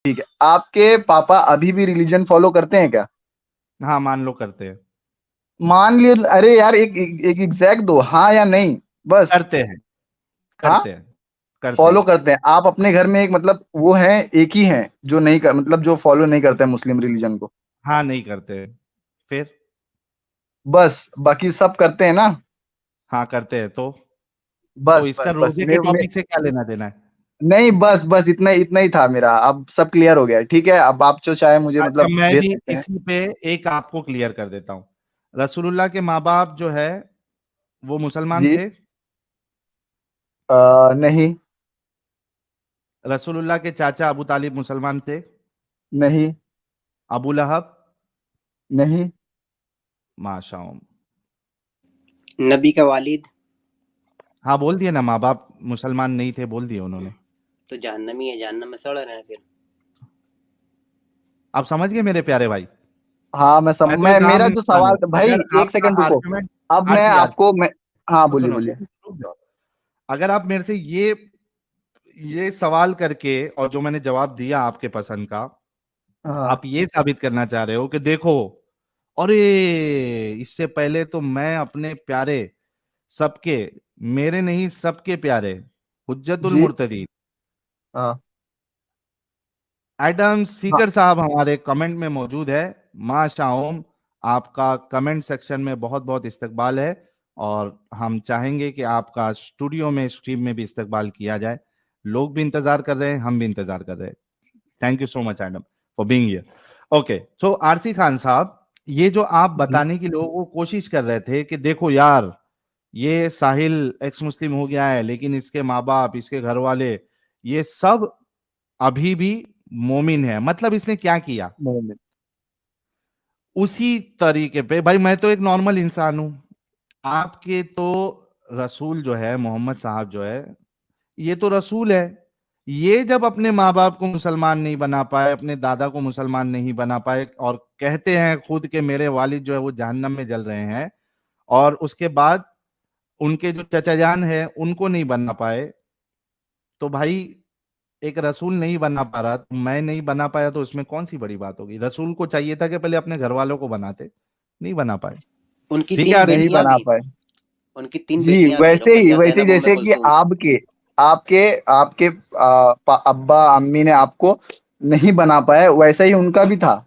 ठीक है, आपके पापा अभी भी रिलीजन फॉलो करते हैं क्या? हाँ मान लो करते हैं। मान लियो, अरे यार एक एग्जैक्ट दो, हाँ या नहीं, बस। करते हैं। हाँ, करते हैं। करते फॉलो हैं। करते हैं। आप अपने घर में एक मतलब वो है, एक ही है जो नहीं कर, मतलब जो फॉलो नहीं करता है मुस्लिम रिलीजन को? हाँ नहीं करते। फिर? बस बाकी सब करते हैं ना? हाँ करते हैं तो बस इसका बस बस रोजे के टॉपिक से क्या लेना देना है? नहीं, बस बस इतना इतना ही था मेरा, अब सब क्लियर हो गया। ठीक है, अब आप जो चाहे मुझे अच्छा मतलब मैं दे भी सकते हैं। इसी पे एक आपको क्लियर कर देता हूँ। रसूलुल्लाह के माँ बाप जो है वो मुसलमान जी। थे? नहीं। रसूलुल्लाह के चाचा अबू तालिब मुसलमान थे? नहीं। अबू लहब? नहीं। माशाअल्लाह। नबी का वालिद? हाँ बोल दिए ना, माँ बाप मुसलमान नहीं थे बोल दिए उन्होंने। तो जहन्नमी है, जहन्नम में सड़ रहे हैं फिर। आप समझ गए मेरे प्यारे भाई? हाँ, मैं तो एक आम मेरा जो इंसान सवाल हूँ, था भाई, अगर एक आपका सेकंड रुको। आर्गुमेंट अब मैं आरसी आरसी आपको हाँ, बोलिए सुनो बोलिए। सुनो रुक जाओ। अगर आप मेरे से ये सवाल करके और जो मैंने जवाब दिया आपके पसंद का, हाँ आप ये साबित करना चाह रहे हो कि देखो, अरे इससे पहले तो मैं अपने प्यारे सबके, मेरे नहीं सबके प्यारे हुज्जतुल जी। मुर्तदीन हाँ एडम हाँ। सीकर साहब हमारे कमेंट में मौजूद है। माशाओम, आपका कमेंट सेक्शन में बहुत बहुत इस्तकबाल है और हम चाहेंगे कि आपका स्टूडियो में स्ट्रीम में भी इस्तकबाल किया जाए। लोग भी इंतजार कर रहे हैं, हम भी इंतजार कर रहे हैं। Thank you so much Adam for being here. Okay, so RC Khan साहब, ये जो आप जी बताने की लोगों को कोशिश कर रहे थे कि देखो यार, ये साहिल एक्स मुस्लिम हो गया है लेकिन इसके माँ बाप, इसके घर वाले, ये सब अभी भी मोमिन है, मतलब इसने क्या किया? मोमिन। उसी तरीके पे भाई मैं तो एक नॉर्मल इंसान हूं, आपके तो रसूल जो है मोहम्मद साहब जो है, ये तो रसूल है। ये जब अपने माँ बाप को मुसलमान नहीं बना पाए, अपने दादा को मुसलमान नहीं बना पाए और कहते हैं खुद के मेरे वालिद जो है वो जहन्नम में जल रहे हैं, और उसके बाद उनके जो चचा जान है उनको नहीं बनना पाए, तो भाई एक रसूल नहीं बना पा रहा तो मैं नहीं बना पाया तो उसमें कौन सी बड़ी बात होगी? रसूल को चाहिए था कि पहले अपने घर वालों को बनाते, नहीं बना पाए। उनकी ठीक है 3 नहीं आरसी? बेटियां बना भी। पाए। उनकी 3 जी, बेटियां भी, रुकैया, वैसे ही ज़ैनब, उम्मे जैसे कि कुलसूम। आपके आपके आपके अब्बा अम्मी ने आपको नहीं बना पाए, वैसा ही उनका भी था।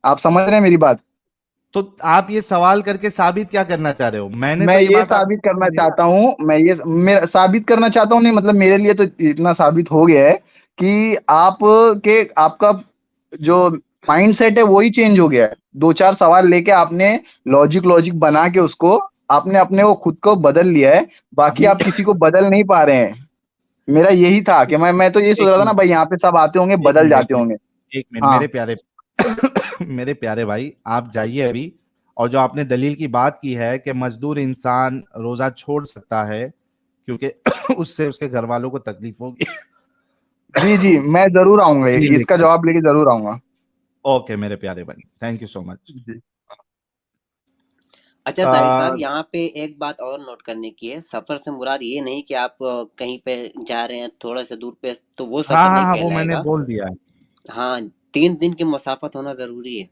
आप समझ रहे हैं मेरी बात? तो आप ये सवाल करके साबित क्या करना चाह रहे हो? मैंने तो मैं ये ये बात आपको साबित करना दिया। चाहता हूँ, मैं ये मेरा साबित करना चाहता हूँ, नहीं मतलब मेरे लिए तो इतना साबित हो गया है कि आपका जो माइंड सेट है वो ही चेंज हो गया है। दो चार सवाल लेके आपने लॉजिक लॉजिक बना के उसको आपने अपने को खुद को बदल लिया है। बाकी जी, आप किसी को बदल नहीं पा रहे हैं। मेरा यही था कि मैं तो ये सोच एक रहा था ना मिनट भाई, यहाँ पे सब आते होंगे, एक बदल मिनट एक जाते मिनट होंगे। एक मिनट हाँ। मेरे प्यारे मेरे प्यारे भाई, आप जाइए अभी, और जो आपने दलील की बात की है कि मजदूर इंसान रोजा छोड़ सकता है क्योंकि उससे उसके घर वालों को तकलीफ होगी। जी जी, मैं जरूर आऊंगा, दलील इसका लेके जवाब लेके जरूर आऊंगा। ओके मेरे प्यारे भाई, थैंक यू सो मच। जी। अच्छा साहिल साहब, आ, यहाँ पे एक बात और नोट करने की है। सफर से मुराद ये नहीं कि आप कहीं पे जा रहे हैं थोड़ा सा दूर पे, तो वो हाँ सफर हाँ नहीं हाँ, वो मैंने कहलाएगा। बोल दिया है। हाँ, 3 दिन की मुसाफत होना जरूरी है।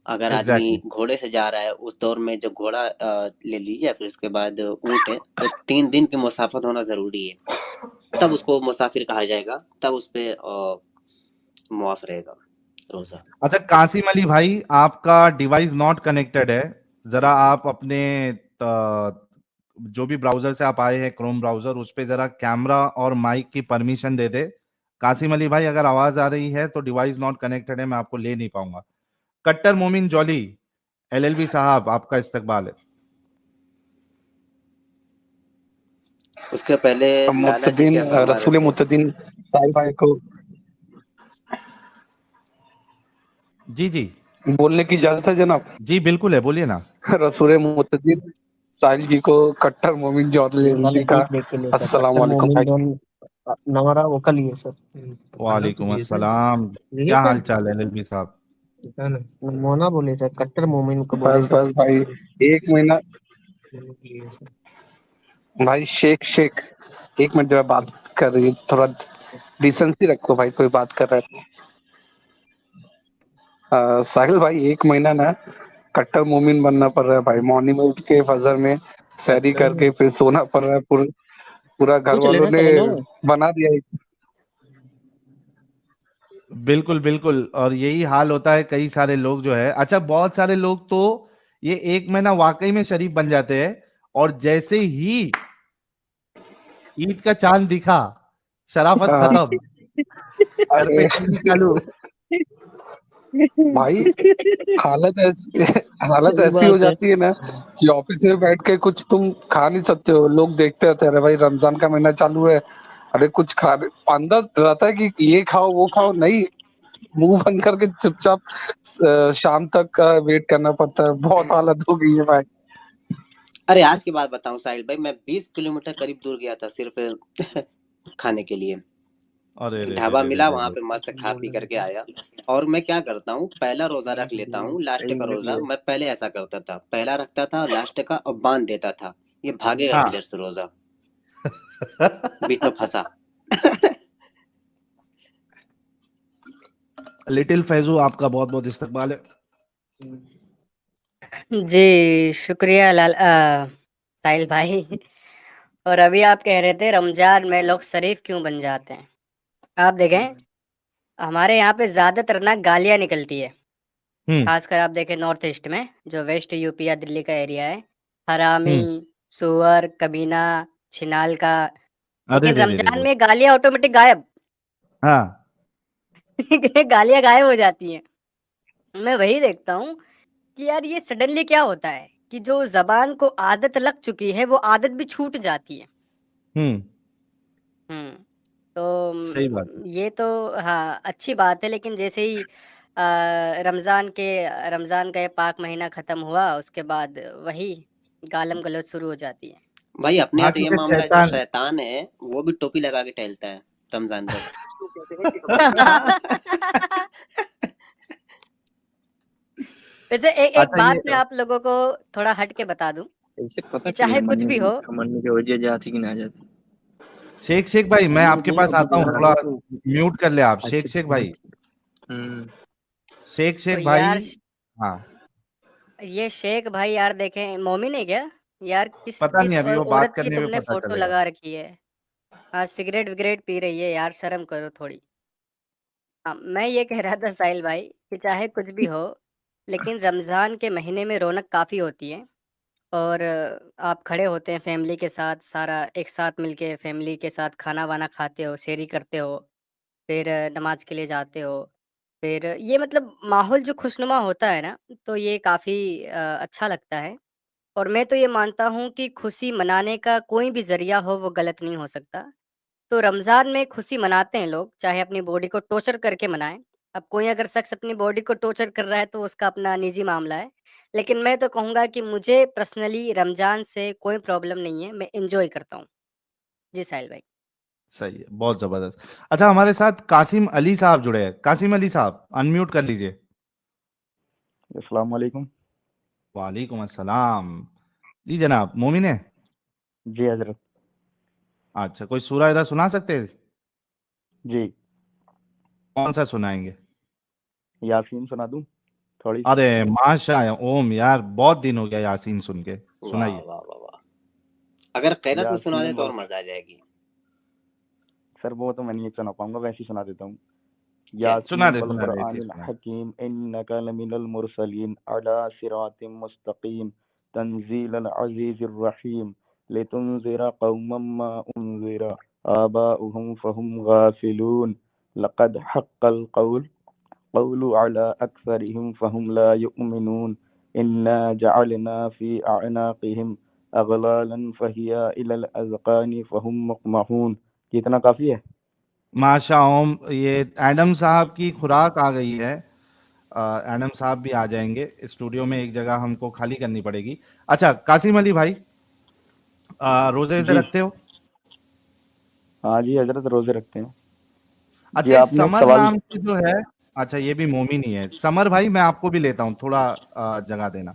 अगर आदमी एग्जैक्टली। घोड़े से जा रहा है, उस दौर में जो घोड़ा ले लीजिए, फिर उसके बाद ऊँट है, तो 3 दिन की मुसाफत होना जरूरी है। तब उसको मुसाफिर कहा जाएगा, तब उस पे मुआफ रहेगा रोजा। अच्छा कासिम अली भाई, आपका डिवाइस नॉट कनेक्टेड है, जरा आप अपने जो भी ब्राउजर से आप आए हैं, क्रोम ब्राउजर, उस पे जरा कैमरा और माइक की परमिशन दे दे। कासिम अली भाई, अगर आवाज आ रही है तो डिवाइस नॉट कनेक्टेड है, मैं आपको ले नहीं पाऊंगा। कट्टर मोमिन जॉली एलएलबी साहब, आपका इस्तकबाल है। उसके पहले लाला जी मुत्तदीन क्या फरमा रहे रसूल थे? मुत्तदीन साहिल भाई को जी जी बोलने की इजाजत है जनाब। जी, बिल्कुल है, बोलिए ना। रसूल मुत्तदीन साहिल जी को कट्टर मोमिन जौहरी का अस्सलाम कट्टर वालेकुम मोमिन भाई। जॉन नवारा वो कल ही है सर। वालेकुम अस्सलाम। यही क्या था, हाल चाल है एलएलबी साहब? ठीक है ना। मोना बोले थे, कट्टर मोमिन को बोले बस सर। बस भाई, 1 महीना भाई शेख शेख 1 मिनट जरा बात कर रही है थोड़ा। डिसेंसी रखो भाई, कोई बात कर रहा है। साहिल भाई, 1 महीना ना कट्टर मोमिन बनना पड़ रहा है भाई। मॉर्निंग में उठ के फजर में सैरी करके फिर सोना पड़ रहा है। पूरा घर पूछ वालों लेना ने चलेगा। बना दिया। बिल्कुल बिल्कुल, और यही हाल होता है कई सारे लोग जो है। अच्छा, बहुत सारे लोग तो ये 1 महीना वाकई में शरीफ बन जाते हैं, और जैसे ही ईद का चांद दिखा, शराफत हाँ, खत्म, घर पे अरे टीवी चालू। भाई, हालत ऐसी हालत सही ऐसी हो बात है। जाती है ना कि ऑफिस में बैठ के कुछ तुम खा नहीं सकते हो। लोग देखते रहते हैं, अरे भाई रमजान का महीना चालू है, अरे कुछ खा। अंदर रहता है कि ये खाओ वो खाओ, नहीं, मुंह बंद करके चुपचाप शाम तक का वेट करना पड़ता है। बहुत हालत हो गई है भाई। अरे आज की बात बताऊं साहिल भाई, मैं 20 किलोमीटर करीब दूर गया था सिर्फ खाने के लिए। अरे एक रे रे ढाबा रे रे मिला, रे वहां रे। पे मस्त खा पी करके आया। और मैं क्या करता हूँ, पहला रोजा रख लेता हूँ, लास्ट का रोजा मैं पहले ऐसा करता था, पहला रखता था लास्ट का और बांध देता था, ये भागेगा हाँ। किधर से रोजा, बीच में फंसा। लिटिल फैजू, आपका बहुत बहुत इस्तकबाल है। जी, शुक्रिया साहिल भाई। और अभी आप कह रहे थे रमज़ान में लोग शरीफ क्यों बन जाते हैं। आप देखें, हमारे यहाँ पे ज़्यादातर ना गालियाँ निकलती है। हम्म ख़ासकर आप देखें नॉर्थ ईस्ट में, जो वेस्ट यूपी या दिल्ली का एरिया है, हरामी, हम्म। सूअर, कमीना, छिनाल का। अरे लेकिन रे रे रे रमज़ान रे। में गालियाँ ऑटोमेटिक गायब। हाँ। गालियाँ गायब हो जाती हैं। मैं वही देखता हूँ कि यार ये सडनली क्या होता है कि जो ज़बान को आदत लग चुकी है, वो आदत भी छूट जाती है। हम्म। हुँ। तो सही बात है। ये तो हाँ, अच्छी बात है, लेकिन जैसे ही रमज़ान का ये पाक महीना ख़त्म हुआ, उसके बाद वही गालम गलौच शुरू हो जाती है। भाई अपने हाँ, यहाँ तो ये क्योंकि मामला है, जो शैतान। शैतान है वो भी टोपी लगा के टहलता है रमजान पर। वैसे एक अच्छा, बात ये मैं आप लोगों को थोड़ा हट के बता दूँ इसे पता कि चले चाहे कुछ मरने भी हो। मरने की वजह जाती कि ना जाती। शेख शेख भाई, मैं आपके पास आता हूँ, थोड़ा म्यूट कर ले आप। शेख अच्छा शेख भाई, हम्म शेख तो शेख भाई। यार हाँ। ये शेख भाई, यार देखें, मोमिन है क्या? यार किस पता किस नहीं, अभी वो औरत बात की करने में तुमने पता फ़ोटो चलेगा। लगा रखी है? हाँ, सिगरेट-विगरेट पी रही है यार, शर्म करो थोड़ी। हाँ, मैं ये कह रहा था साहिल भाई कि चाहे कुछ भी हो, लेकिन रमज़ान के महीने में रौनक काफ़ी होती है। और आप खड़े होते हैं फैमिली के साथ, सारा एक साथ मिलके फैमिली के साथ खाना-वाना खाते हो, शेयरिंग करते हो, फिर नमाज़ के लिए जाते हो। फिर ये मतलब माहौल जो खुशनुमा होता है ना, तो ये काफ़ी अच्छा लगता है। और मैं तो ये मानता हूँ कि खुशी मनाने का कोई भी ज़रिया हो, वो गलत नहीं हो सकता। तो रमज़ान में खुशी मनाते हैं लोग, चाहे अपनी बॉडी को टॉर्चर करके मनाएँ। अब कोई अगर शख़्स अपनी बॉडी को टॉर्चर कर रहा है, तो उसका अपना निजी मामला है। लेकिन मैं तो कहूँगा कि मुझे पर्सनली रमज़ान से कोई प्रॉब्लम नहीं है, मैं एन्जॉय करता हूँ। जी, साहिल भाई। सही है, बहुत जबरदस्त। अच्छा, हमारे साथ कासिम अली साहब जुड़े हैं। कासिम अली साहब, अनम्यूट कर लीजिए। अस्सलाम वालेकुम। वालेकुम अस्सलाम। जी जनाब, मोमिन है? जी हजरत। अच्छा, कोई सूरा इरा सुना सकते हैं? जी, कौन सा सुनाएंगे? यासीन सुना दूं थोड़ी सी? अरे माशा, ओम यार, बहुत दिन हो गया यासीन सुन के। वाह सुनाइए। वाह वाह वाह, अगर कैरत में सुना दे यासीन तो वो, और मजा आ जाएगी। सर वो तो मैं नहीं सुना पाऊंगा, वैसे ही सुना देता हूँ। चल। यासीन वल सुना दे, ऐसे ही कुरआनिल सुना दे। हकीम इन्नका लमिनल मुरसलीन अला सिरातिम मुस्तकीम तंजीलल अजीजिर रहीम लितुनज़िरा कौमम मा उनज़िरा आबाउहुम फहुम गाफिलून लक़द हक़्क़ल क़ौलु अला अक्सरिहिम फहुम ला युमिनून इन्ना जअलना फी अअनाक़िहिम अग़लालन फहिया इलल अज़क़ानि फहुम मुक़महून। कितना काफी है? माशा ओम, ये एडम साहब की खुराक आ गई है। एडम साहब भी आ जाएंगे स्टूडियो में, एक जगह हमको खाली करनी पड़ेगी। अच्छा कासिम अली भाई, रोजे वोजे जी रखते हो? हाँ जी हजरत, रोजे रखते हैं। जी अच्छा, इस आपने एक समर सवाल, नाम की जो है, अच्छा ये भी मोमिन ही है। समर भाई, मैं आपको भी लेता हूँ, थोड़ा जगह देना,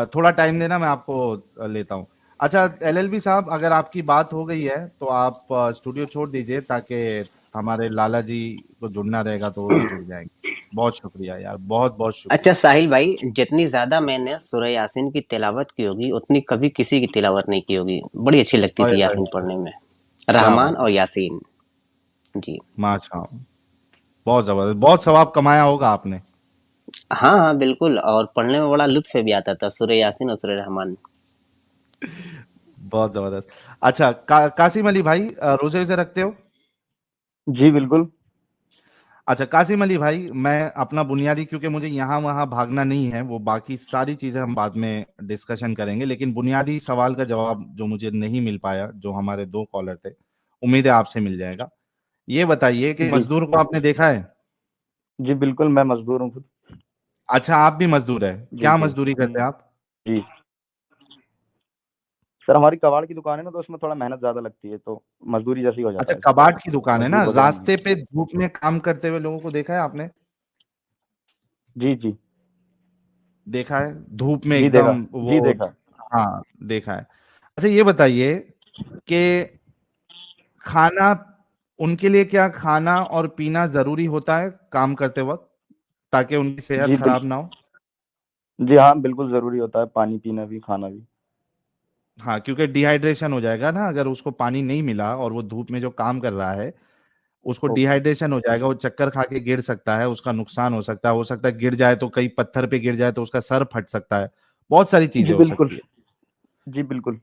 थोड़ा टाइम देना, मैं आपको लेता हूँ। अच्छा एलएलबी साहब, अगर आपकी बात हो गई है तो आप स्टूडियो छोड़ दीजिए, ताकि हमारे लाला जी को जुड़ना रहेगा तो वो भी जुड़ जाएंगे। बहुत शुक्रिया यार, बहुत बहुत अच्छा शुक्रिया। साहिल भाई, जितनी ज्यादा मैंने सूरह यासीन की तिलावत की होगी उतनी कभी किसी की तिलावत नहीं की होगी। बड़ी अच्छी लगती ओए थी ओए, यासीन पढ़ने में। क्या रहमान बात है, और यासीन जी। माशा, बहुत जबरदस्त, बहुत सवाब कमाया होगा आपने। हाँ हाँ बिल्कुल, और पढ़ने में बड़ा लुत्फ भी आता था सूरह यासीन और सूरह रहमान। बहुत जबरदस्त। अच्छा, कासिम अली भाई, रोजे वोजे रखते हो? जी बिल्कुल। अच्छा कासिम अली भाई, मैं अपना बुनियादी, क्योंकि मुझे यहाँ वहाँ भागना नहीं है, वो बाकी सारी चीजें हम बाद में डिस्कशन करेंगे, लेकिन बुनियादी सवाल का जवाब जो मुझे नहीं मिल पाया, जो हमारे 2 कॉलर थे, उम्मीद है आपसे मिल जाएगा। ये बताइए कि जी मजदूर को आपने देखा है? जी बिल्कुल, मैं मजदूर हूँ खुद। अच्छा, आप भी मजदूर है? जी क्या जी मजदूरी करते हैं आप? जी सर, हमारी कबाड़ की दुकान है ना, तो उसमें थोड़ा मेहनत ज्यादा लगती है, तो मजदूरी जैसी हो अच्छा, जाता है। कबाड़ की दुकान है ना, मजदूर वगैरह नहीं है। रास्ते पे धूप में काम करते हुए लोगों को देखा है आपने? जी जी देखा है, धूप में जी देखा। एकदम जी वो। देखा। हाँ, देखा है। अच्छा ये बताइए कि खाना, उनके लिए क्या खाना और पीना जरूरी होता है काम करते वक्त, ताकि उनकी सेहत जी खराब ना हो? जी हाँ, बिल्कुल जरूरी होता है, पानी पीना भी, खाना भी। हाँ, क्योंकि डिहाइड्रेशन हो जाएगा ना, अगर उसको पानी नहीं मिला और वो धूप में जो काम कर रहा है, उसको ओके। डिहाइड्रेशन हो जाएगा, वो चक्कर खा के गिर सकता है, उसका नुकसान हो सकता है गिर जाए तो कहीं पत्थर पे गिर जाए तो उसका सर फट सकता है, बहुत सारी जी चीजें हो बिल्कुल। सकती है। जी बिल्कुल।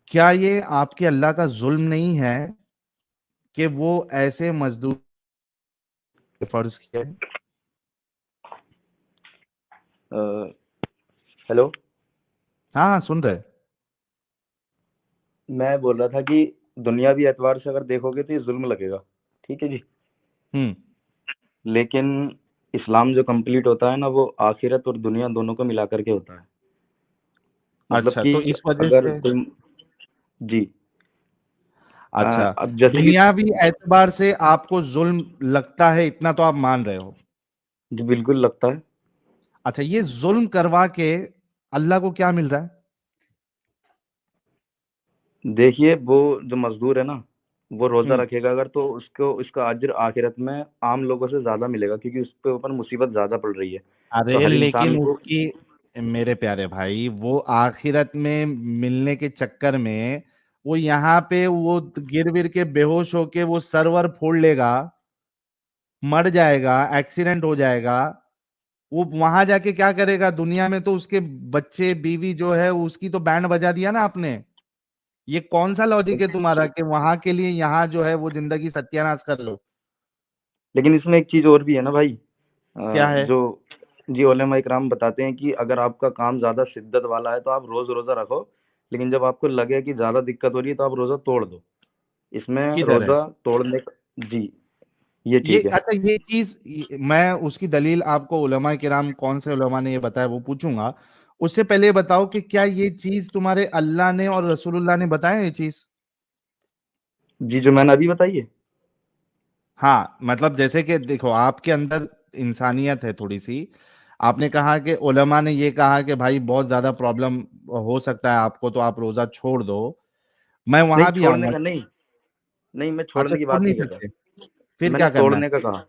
क्या ये आपके अल्लाह का जुल्म नहीं है कि वो ऐसे मजदूर पे फर्ज किया है? हेलो। हाँ हाँ, सुन रहे। मैं बोल रहा था कि दुनियावी एतबार से अगर देखोगे तो ये जुल्म लगेगा, ठीक है जी। हम्म। लेकिन इस्लाम जो कंप्लीट होता है ना, वो आखिरत और दुनिया दोनों को मिला करके होता है। मतलब अच्छा, कि तो इस वजह अगर से, कोई, जी, अच्छा, अब जैसे कि, दुनियावी एतबार से आपको जुल्म लगता है, इतना तो आप मान रहे हो? जी बिल्कुल लगता है। अच्छा, ये जुल्म करवा के अल्लाह को क्या मिल रहा है? देखिए, वो जो मजदूर है ना, वो रोजा हम्म। रखेगा अगर, तो उसको उसका अज्र आखिरत में आम लोगों से ज्यादा मिलेगा, क्योंकि उसके ऊपर मुसीबत ज्यादा पड़ रही है। तो अरे हर लेकिन इंसान को, उसकी, मेरे प्यारे भाई, वो आखिरत में मिलने के चक्कर में वो यहाँ पे वो गिर विर के बेहोश होके वो सर्वर फोड़ लेगा, मर जाएगा, एक्सीडेंट हो जाएगा, वो वहां जाके क्या करेगा? दुनिया में तो उसके बच्चे बीवी जो है उसकी तो बैंड बजा दिया ना आपने। ये कौन सा लॉजिक है तुम्हारा कि वहां के लिए यहाँ जो है वो जिंदगी सत्यानाश कर लो? लेकिन इसमें एक चीज और भी है ना भाई, क्या है? जो, जी, उलेमा इकराम बताते हैं कि अगर आपका काम ज्यादा शिद्दत वाला है तो आप रोज रोजा रखो, लेकिन जब आपको लगे कि ज्यादा दिक्कत हो रही है तो आप रोजा तोड़ दो। इसमें किधर है रोजा तोड़ने का, जी, ये ये? ठीक है। अच्छा, ये चीज मैं उसकी दलील आपको उलमा किराम कौन से उलमा ने ये बताया वो पूछूंगा। उससे पहले ये बताओ कि क्या ये चीज तुम्हारे अल्लाह ने और रसूलुल्लाह ने बताया ये चीज? जी, जो मैंने अभी बताई है। हाँ, मतलब जैसे कि देखो, आपके अंदर इंसानियत है थोड़ी सी। आपने कहा कि उलमा ने ये कहा कि भाई बहुत ज्यादा प्रॉब्लम हो सकता है आपको, तो आप रोजा छोड़ दो। मैं नहीं, वहां भी छोड़ने आऊंगा। का नहीं। नहीं, मैं अच्छा, छोड़ने की छोड़ बात नहीं नहीं कर रहा। सकते? फिर मैंने क्या करना है? तोड़ने का कहा।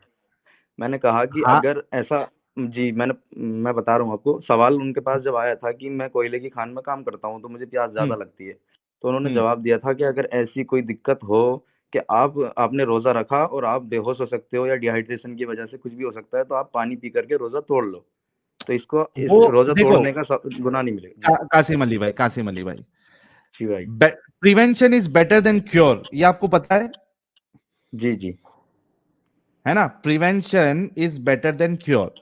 मैंने कहा कि हाँ। अगर ऐसा, जी, मैं बता रहा हूँ आपको, सवाल उनके पास जब आया था कि मैं कोयले की खान में काम करता हूँ तो मुझे प्यास हम्म। ज्यादा लगती है, तो उन्होंने हम्म। जवाब दिया था कि अगर ऐसी कोई दिक्कत हो कि आपने रोजा रखा और आप बेहोश हो सकते हो या डिहाइड्रेशन की वजह से कुछ भी हो सकता है, तो आप पानी पी करके रोजा तोड़ लो। तो इसको, इस वो रोजा देखो, तोड़ने का गुनाह नहीं मिलेगा जी। कासिम अली भाई, कासिम अली भाई, जी भाई। Prevention is better than cure, ये आपको पता जी जी है ना? Prevention is better than cure.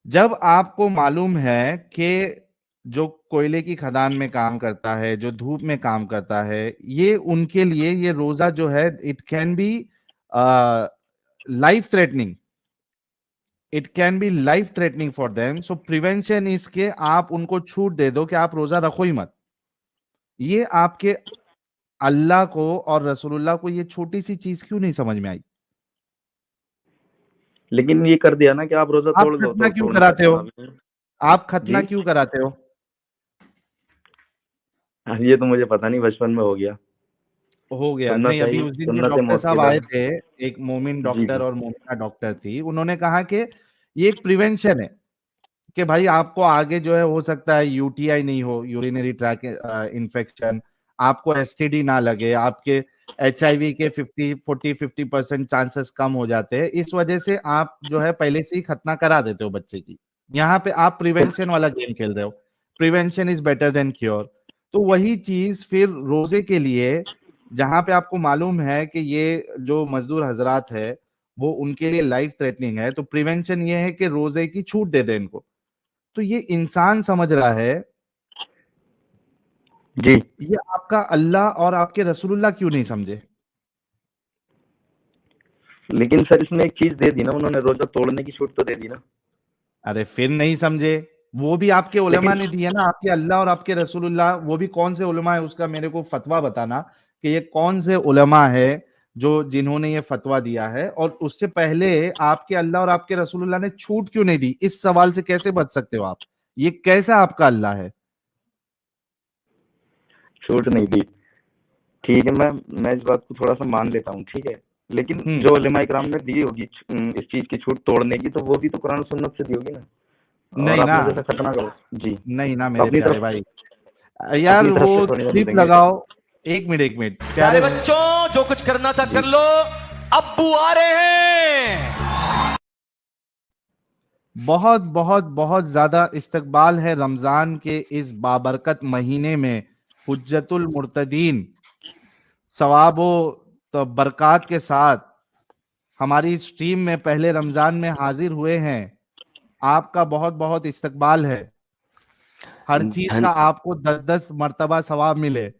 जब आपको मालूम है कि जो कोयले की खदान में काम करता है, जो धूप में काम करता है, ये उनके लिए ये रोजा जो है, it can be life threatening, it can be life threatening for them. So prevention इसके आप उनको छूट दे दो कि आप रोजा रखो ही मत। ये आपके अल्लाह को और रसूलुल्लाह को ये छोटी सी चीज क्यों नहीं समझ में आई? लेकिन ये कर दिया ना कि आप रोजा आप तोड़ दो, खतना तो क्यों तोड़ने का कराते हो? गुनाह भी नहीं। आप खतना जी, क्यों कराते हो? हाँ, ये तो मुझे पता नहीं, बचपन में हो गया। हो गया सुन्नत नहीं। है अभी ही, उस दिन जो सुन्नत है डॉक्टर मौत के साहब आए बाद। थे, एक मोमिन जी डॉक्टर जी और मोमिना डॉक्टर थी, उन्होंने कहा कि ये एक प्रिवेंशन है कि भाई आपको आगे जो है हो सकता है यूटीआई नहीं हो, यूरिनरी ट्रैक इन्फेक्शन, आपको एसटीडी ना लगे, आपके एचआईवी के 50 चांसेस कम हो जाते हैं। इस वजह से आप जो है पहले से ही खतना करा देते हो बच्चे की। यहाँ पे आप प्रिवेंशन वाला गेम खेल रहे हो, prevention is better than cure. तो वही चीज फिर रोजे के लिए, जहां पे आपको मालूम है कि ये जो मजदूर हजरात है वो उनके लिए लाइफ थ्रेटनिंग है, तो प्रिवेंशन ये है कि रोजे की छूट दे दे इनको। तो ये इंसान समझ रहा है, जी। ये आपका अल्लाह और आपके रसूलुल्लाह क्यों नहीं समझे? लेकिन सर इसमें एक चीज दे दी ना उन्होंने, रोजा तोड़ने की छूट तो दे दी ना। अरे फिर नहीं समझे, वो भी आपके उलमा लेकिन ने दी है ना, आपके अल्लाह और आपके रसूलुल्लाह। वो भी कौन से उलमा है उसका मेरे को फतवा बताना कि ये कौन से उलमा है जो जिन्होंने ये फतवा दिया है। और उससे पहले आपके अल्लाह और आपके रसूलुल्लाह ने छूट क्यों नहीं दी? इस सवाल से कैसे बच सकते हो आप? ये कैसा आपका अल्लाह है? छूट नहीं दी, ठीक है, मैं इस बात को थोड़ा सा मान लेता हूँ, ठीक है। लेकिन हम्म। जो उलमा इकराम ने दी होगी इस चीज की छूट तोड़ने की, तो वो भी तो कुरान और सुन्नत से दी होगी ना। और नहीं ना, आपने जैसा खतना करो जी, नहीं ना तो मेरे अपनी प्यारे तरफ भाई। यार अपनी तरफ वो से थोड़ी ना दे क्लिप देंगे। लगाओ, एक मिनट एक मिनट प्यारे प्यारे बच्चों, जो कुछ करना था कर लो, अब्बू आ रहे हैं। बहुत बहुत बहुत ज्यादा इस्तकबाल है रमजान के इस बाबरकत महीने में। हुज्जतुल मुर्तदीन सवाबो तो बरक़ात के साथ हमारी स्ट्रीम में पहले रमजान में हाजिर हुए हैं। आपका बहुत बहुत इस्तकबाल है, हर चीज का आपको 10-10 मर्तबा सवाब मिले।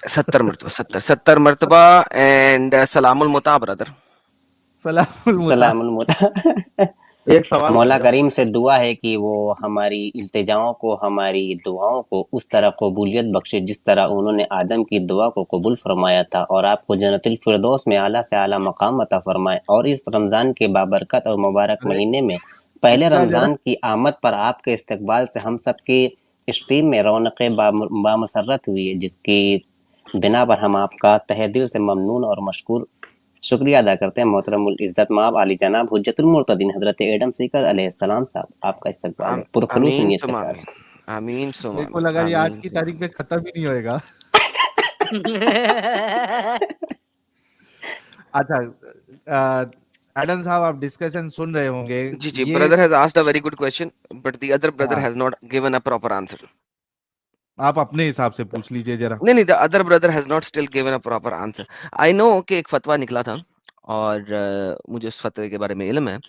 70 मरतबा, 70 मरतबा। एंड सलामुल मुता ब्रदर। सलामुल मुता। सलामुल मुता। एक सवाल मौला था करीम से दुआ है कि वो हमारी इल्तिजाओं को, हमारी दुआओं को उस तरह कबूलियत बख्शे जिस तरह उन्होंने आदम की दुआ को कबूल फरमाया था, और आपको जन्नतुल फिरदौस में आला से आला मकाम अता फरमाए। और इस रमज़ान के बाबरकत और मुबारक महीने में पहले इतना जरा रमज़ान की आमद पर आपके इस्तकबाल से हम सब की स्ट्रीम में रौनक़ें बामसरत हुई है, जिसकी बिना पर हम आपका तहे दिल से ममनून और मशकूर शुक्रिया अदा करते हैं। मोहतरमुल इज़्ज़त माब आली जनाब हुज्जतुल मुर्तदीन हज़रत एडम सीकर अलैहिस्सलाम साहब, आपका इस्तकबाल है पुरखुलूस आमीन नीयत के सुम साथ। आमीन, आमीन सुम मेरे को आमीन, लगा ये आज आमीन की सुम तारीख पे खत्म ही नहीं होएगा। अच्छा, एडम साहब आप डिस्कशन सुन रहे होंगे। जी जी, ये brother has asked a very good question, but the other brother हाँ, has not given a proper answer. आप अपने हिसाब से पूछ लीजिए जरा। नहीं नहीं, the other brother has not still given a proper answer. I know कि एक फतवा निकला था, और मुझे उस फतवे के बारे में इल्म है,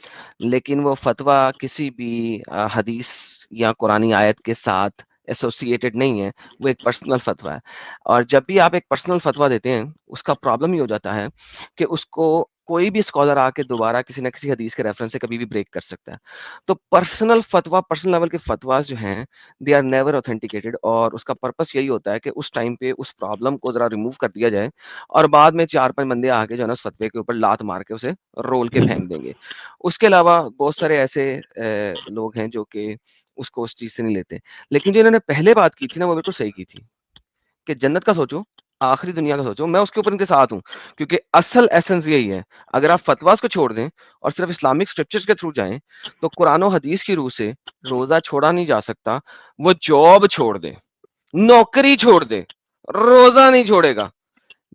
लेकिन वो फतवा किसी भी हदीस या कुरानी आयत के साथ एसोसिएटेड नहीं है। वो एक पर्सनल फतवा है, और जब भी आप एक पर्सनल फतवा देते हैं, उसका प्रॉब्लम ये हो जाता है कि उसको कोई भी स्कॉलर आके दोबारा किसी ना किसी हदीस के रेफरेंस से कभी भी ब्रेक कर सकता है। तो पर्सनल फतवा, पर्सनल लेवल के फतवास जो हैं, दे आर नेवर ऑथेंटिकेटेड, और उसका पर्पस यही होता है कि उस टाइम पे उस प्रॉब्लम को जरा रिमूव कर दिया जाए, और बाद में 4-5 बंदे आके जो है ना उस फतवे के ऊपर लात मार के उसे रोल के फेंक देंगे। उसके अलावा बहुत सारे ऐसे लोग हैं जो कि उसको उस चीज़ से नहीं लेते। लेकिन जो इन्होंने पहले बात की थी ना, वो बिल्कुल सही की थी कि जन्नत का सोचो, आखिरी दुनिया का सोचो। मैं उसके ऊपर इनके साथ हूँ, क्योंकि असल एसेंस यही है। अगर आप फतवास को छोड़ दें और सिर्फ इस्लामिक स्क्रिप्चर्स के थ्रू जाएं, तो कुरान और हदीस की रूह से रोजा छोड़ा नहीं जा सकता। वो जॉब छोड़ दे, नौकरी छोड़ दे, रोजा नहीं छोड़ेगा।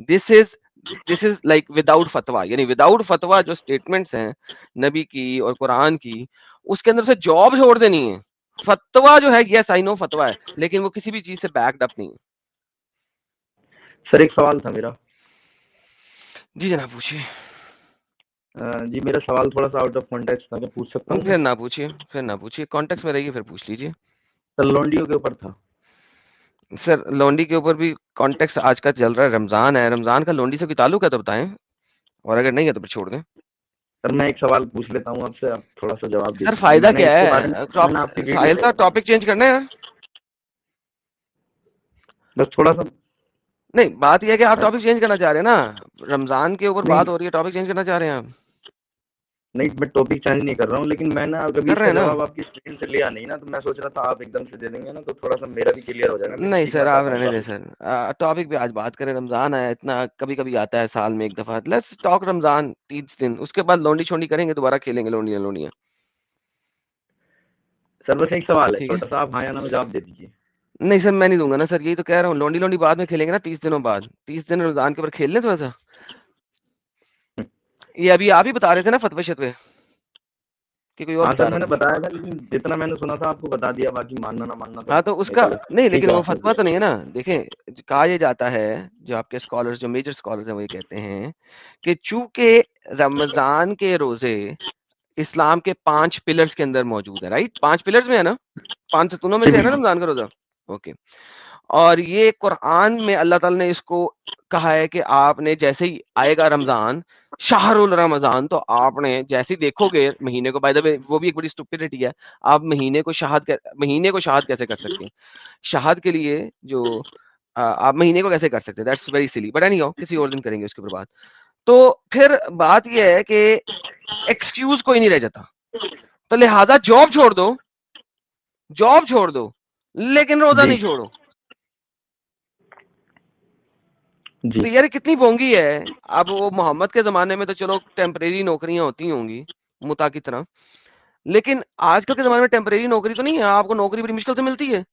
दिस इज लाइक विदाउट फतवा, यानी विदाउट फतवा जो स्टेटमेंट्स हैं नबी की और कुरान की, उसके अंदर से जॉब छोड़ देनी है। फतवा जो है, यस आई नो फतवा है, लेकिन वो किसी भी चीज से बैक्ड अप नहीं है। सर एक सवाल था मेरा। जी जनाब, पूछिए। जी मेरा सवाल थोड़ा सा आउट ऑफ कॉन्टेक्स्ट था, मैं पूछ सकता हूँ? फिर ना पूछिए, फिर ना पूछिए, कॉन्टेक्स्ट में रहिए, फिर पूछ लीजिए। सर लौंडियों के ऊपर था। सर लौंडी के ऊपर भी कॉन्टेक्स्ट आज का चल रहा है, रमजान है, रमजान का लौंडी से कोई ताल्लुक है तो बताएं, और अगर नहीं है तो फिर छोड़ दें। सर मैं एक सवाल पूछ लेता हूँ आपसे, आप थोड़ा सा जवाब दीजिए। सर फायदा मैंने क्या इसके बारे में है? मैंने आपकी वीडियो साहिल साहब टॉपिक चेंज करना है यार। बस थोड़ा सा। नहीं, बात यह है कि आप टॉपिक चेंज करना चाह रहे हैं ना, रमजान के ऊपर नहीं बात हो रही है, टॉपिक चेंज करना चाह रहे हैं आप। नहीं, मैं टॉपिक चेंज नहीं कर रहा हूँ, लेकिन मैं ना कभी कर रहे इसका हैं ना? जवाब आपकी स्क्रीन से लिया नहीं ना, तो मैं सोच रहा था आप एकदम से दे देंगे ना, तो थोड़ा सा मेरा भी क्लियर हो जाएगा। मैं नहीं सीखना सर, आप चाहता हूँ रहने दें टॉपिक। सर। टॉपिक पे आज बात करें, रमजान आया, इतना कभी कभी आता है साल में एक दफा। लेट्स टॉक रमजान 30 दिन, उसके बाद लौंडी छोंडी करेंगे, दोबारा खेलेंगे लोंडियां लोंडियां। सर बस एक सवाल है ठीक है? छोटा सा, आप हाँ या ना में जवाब दे दीजिए। नहीं सर, मैं नहीं दूंगा ना सर, यही तो कह रहा हूँ। लौंडी लोंडी बाद में खेलेंगे ना, 30 दिनों बाद। 30 दिन रमजान के ऊपर खेल लें थोड़ा सा। ये अभी आप ही बता रहे थे ना फतवे शतवे, कि कोई और हाँ बता सर, रहा मैंने था? बताया था, लेकिन जितना मैंने सुना था आपको बता दिया, बाकी मानना ना मानना तो हाँ तो मेरे उसका को नहीं, ठीक लेकिन है, वो आप फतवा सोच तो नहीं है लें। ना। देखें, कहा यह जाता है, जो आपके स्कॉलर्स, जो मेजर स्कॉलर्स हैं, वो ये कहते हैं कि चूंकि रमजान के रोजे इस्लाम के 5 पिलर्स के अंदर मौजूद है, राइट? 5 पिलर्स में है ना, 5 सतूनों में जी से है ना बिल्कुल। रमजान का रोजा। ओके। और ये कुरान में अल्लाह ताला ने इसको कहा है कि आपने जैसे ही आएगा रमजान, शाहरुल रमजान, तो आपने जैसे ही देखोगे महीने को, बाय द वे वो भी एक बड़ी स्टुपिडिटी है, आप महीने को शाहद कैसे कर सकते हैं? शाहद के लिए जो आप महीने को कैसे कर सकते हैं? That's very silly, but anyhow किसी और दिन करेंगे उसके ऊपर बात। तो फिर बात ये है कि एक्सक्यूज कोई नहीं रह जाता, तो लिहाजा जॉब छोड़ दो, लेकिन रोजा जी नहीं छोड़ो। जी। तो यार ये कितनी बोंगी है। अब वो मोहम्मद के जमाने में तो चलो टेम्परेरी नौकरियां होती होंगी मुता की तरह, लेकिन आजकल के जमाने में टेम्परेरी नौकरी तो नहीं है। आपको नौकरी बड़ी मुश्किल से मिलती है।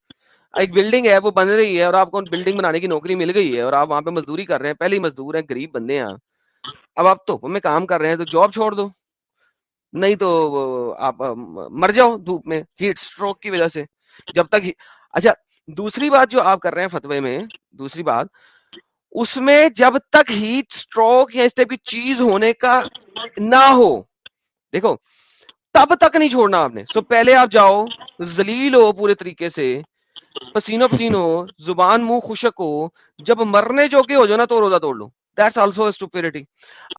एक बिल्डिंग है, वो बन रही है, और आपको बिल्डिंग बनाने की नौकरी मिल गई है, और आप वहां पे मजदूरी कर रहे हैं, पहले ही मजदूर हैं, गरीब बंदे हैं। अब आप धूप में काम कर रहे हैं, तो जॉब छोड़ दो, नहीं तो आप मर जाओ धूप में, हीट स्ट्रोक की वजह से। जब तक अच्छा, दूसरी बात जो आप कर रहे हैं फतवे में, दूसरी बात, उसमें जब तक हीट स्ट्रोक या इस टाइप की चीज होने का ना हो, देखो, तब तक नहीं छोड़ना आपने। सो पहले आप जाओ, जलील हो पूरे तरीके से, पसीनो पसीनो हो, जुबान मुंह खुशक हो, जब मरने जोगे हो जाओ ना, तो रोजा तोड़ लो। That's also stupidity.